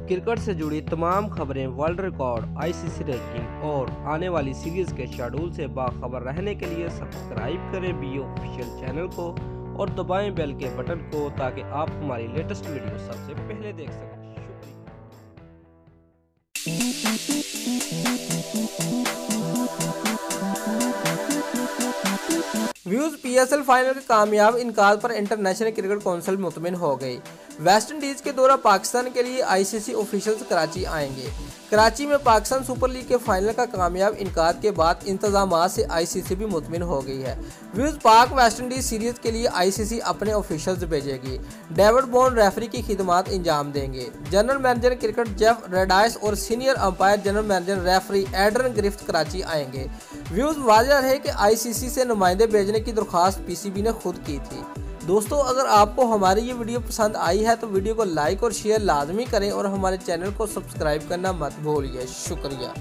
Cricket से जुड़ी तमाम खबरें, वर्ल्ड रिकॉर्ड, आईसीसी रैंकिंग और आने वाली सीरीज के शेड्यूल से बाखबर रहने के लिए सब्सक्राइब करें बी ऑफिशियल चैनल को और दबाएं बेल के बटन को ताकि आप हमारी लेटेस्ट वीडियो सबसे पहले देख सकें। व्यूज पीएसएल फाइनल के कामयाब इनकार पर इंटरनेशनल क्रिकेट काउंसिल मुतमिन हो गई। वेस्ट इंडीज के दौरा पाकिस्तान के लिए आईसीसी ऑफिशियल्स कराची आएंगे। कराची में पाकिस्तान सुपर लीग के फाइनल का कामयाब इनकार के बाद इंतजामात से आईसीसी भी मुतमिन हो गई है। व्यूज पाक वेस्ट इंडीज सीरीज के लिए आईसीसी अपने ऑफिशियल्स भेजेगी। डेविड बॉन्ड रेफरी की खिदमात इंजाम देंगे। General manager cricket Geoff Allardice और senior umpire general manager referee Adrian Griffith Karachi आएंगे। व्यूज वाज़ेह है कि आईसीसी से नुमाइंदे भेजने की दरख्वास्त पीसीबी ने खुद की थी। दोस्तों, अगर आपको हमारी ये वीडियो पसंद आई है तो वीडियो को लाइक और शेयर लाजमी करें और हमारे चैनल को सब्सक्राइब करना मत भूलिए। शुक्रिया।